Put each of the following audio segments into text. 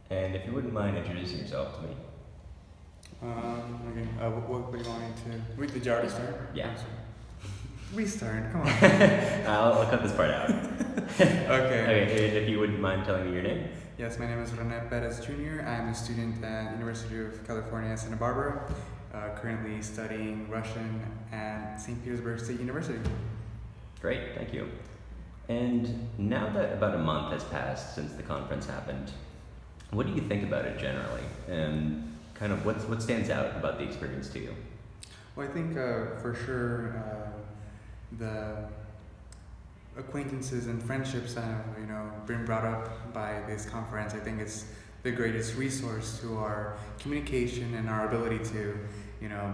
And if you wouldn't mind introducing yourself to me. Okay. What do you want me to? Did you already start? Yeah. Restart. Come on. I'll cut this part out. Okay. Okay, and if you wouldn't mind telling me your name. Yes, my name is Rene Perez Jr. I'm a student at University of California, Santa Barbara. Currently studying Russian at St. Petersburg State University. Great, thank you. And now that about a month has passed since the conference happened, what do you think about it generally? And kind of what stands out about the experience to you? Well, I think for sure the acquaintances and friendships that have been brought up by this conference, I think it's the greatest resource to our communication and our ability to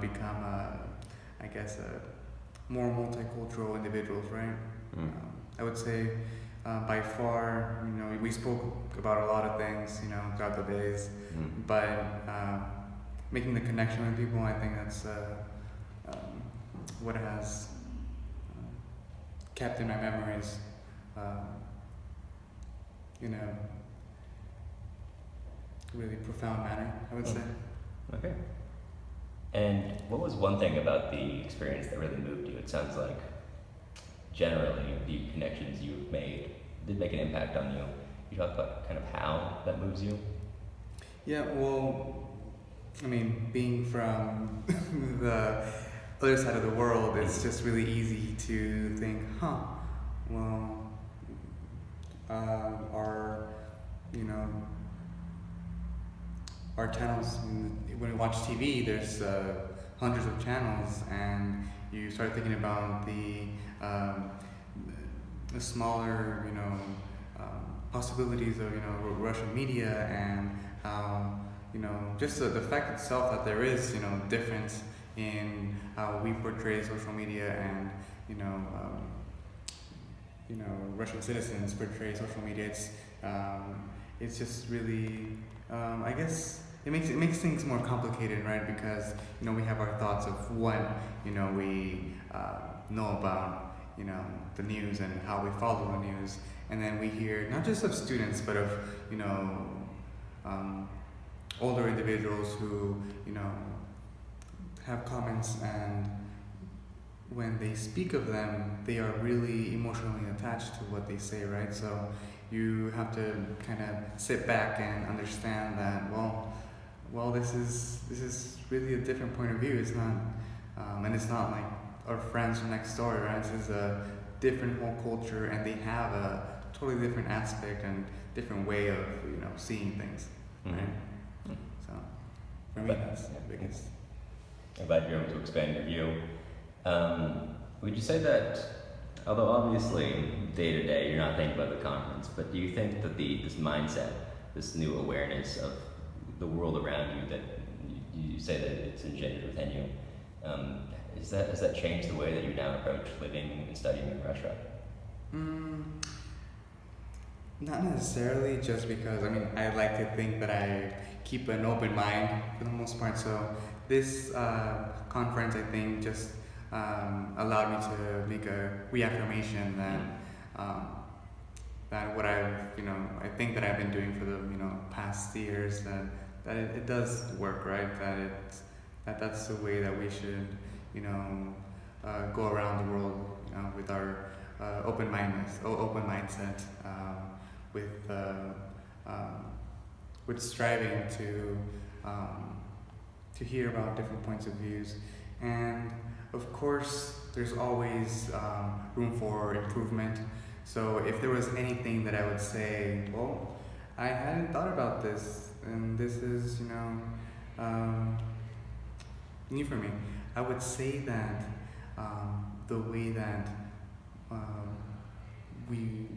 become I guess more multicultural individuals, right? I would say by far, we spoke about a lot of things, throughout the days, but making the connection with people, I think that's what has kept in my memories, in a really profound manner, I would say. Okay. And what was one thing about the experience that really moved you? It sounds like generally the connections you've made did make an impact on you. You talk about kind of how that moves you. Yeah, well, I mean, being from the other side of the world, it's just really easy to think, well, our channels, when we watch TV, there's hundreds of channels, and you start thinking about the smaller, possibilities of, Russian media, and how, just the fact itself that there is, difference in how we portray social media and, Russian citizens portray social media. It's just really, I guess it makes things more complicated, right? Because we have our thoughts of what we know about the news and how we follow the news, and then we hear not just of students but of older individuals who have comments, and when they speak of them, they are really emotionally attached to what they say, right? So you have to kind of sit back and understand that, well, this is really a different point of view. It's not, and it's not like our friends from next door, right? This is a different whole culture, and they have a totally different aspect and different way of seeing things, right? So for me, that's the biggest. I'm glad you're able to expand your view. Would you say that, although obviously day to day you're not thinking about the conference, but do you think that this mindset, this new awareness of the world around you that you say that it's engendered within you, has that changed the way that you now approach living and studying in Russia? Not necessarily, just because I like to think that I keep an open mind for the most part. So this conference, I think, just allowed me to make a reaffirmation that that what I think that I've been doing for the past years, that it does work, right? That's the way that we should go around the world, with our open mindset, with striving to hear about different points of views. And of course there's always room for improvement. So if there was anything that I would say, well, I hadn't thought about this, and this is new for me, I would say that the way that we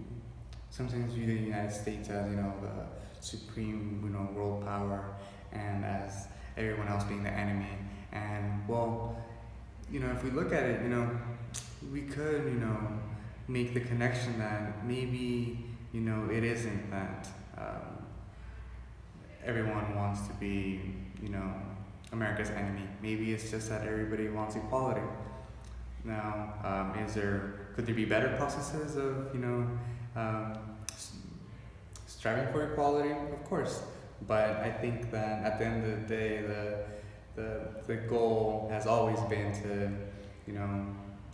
sometimes view the United States as the supreme world power, and as everyone else being the enemy. And well, if we look at it, we could make the connection that maybe it isn't that everyone wants to be America's enemy. Maybe it's just that everybody wants equality. Now, could there be better processes of striving for equality? Of course, But I think that at the end of the day, the goal has always been to, you know,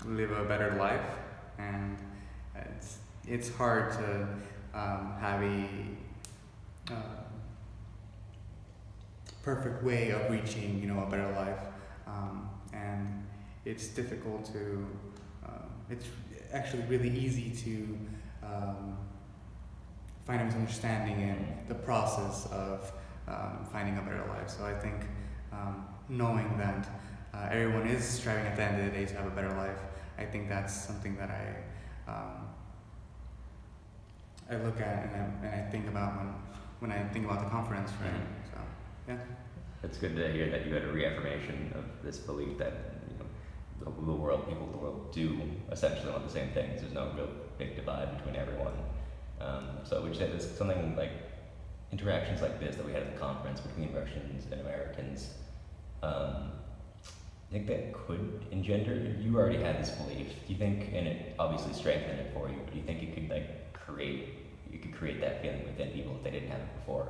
live a better life, and it's hard to have a uh, perfect way of reaching, you know, a better life, and it's difficult to. It's actually really easy to find a misunderstanding in the process of finding a better life. So I think knowing that everyone is striving at the end of the day to have a better life, I think that's something that I look at and I think about when I think about the conference, right? Mhm. So yeah. It's good to hear that you had a reaffirmation of this belief that the world, people of the world, do essentially want the same things. There's no real big divide between everyone. So would you say there's something like interactions like this that we had at the conference between Russians and Americans? I think that could engender. You already had this belief. Do you think, and it obviously strengthened it for you, but do you think it could create that feeling within people if they didn't have it before?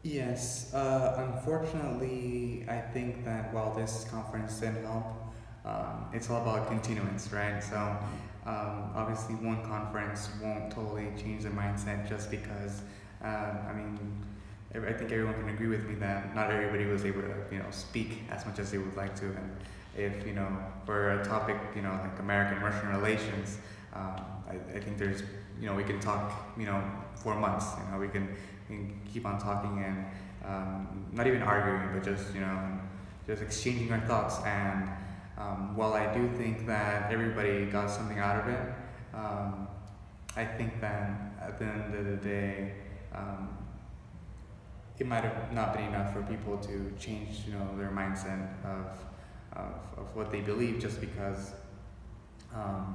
Yes, unfortunately, I think that while this conference didn't help, it's all about continuance, right? So, obviously, one conference won't totally change the mindset just because, I mean, I think everyone can agree with me that not everybody was able to, you know, speak as much as they would like to. And if, you know, for a topic, you know, like American-Russian relations, I think there's, you know, we can talk, you know, for months. You know, we can keep on talking and not even arguing, but just, you know, just exchanging our thoughts. And while I do think that everybody got something out of it, I think that at the end of the day, it might have not been enough for people to change, you know, their mindset of what they believe, just because,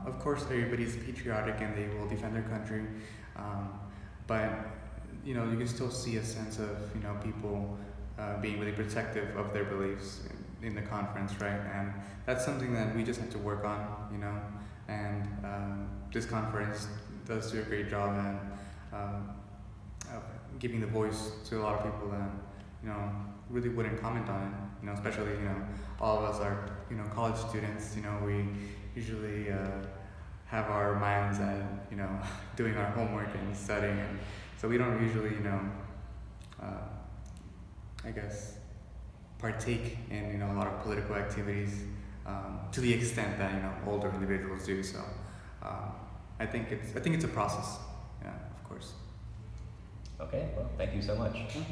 of course, everybody's patriotic and they will defend their country, but you know, you can still see a sense of, you know, people being really protective of their beliefs in the conference, right? And that's something that we just have to work on, you know. And this conference does do a great job at of giving the voice to a lot of people that, you know, really wouldn't comment on it. You know, especially, you know, all of us are, you know, college students. You know, we usually have our minds at, you know, doing our homework and studying, and so we don't usually, you know, I guess, partake in, you know, a lot of political activities to the extent that, you know, older individuals do. So I think it's a process. Yeah, of course. Okay, well, thank you so much. Yeah.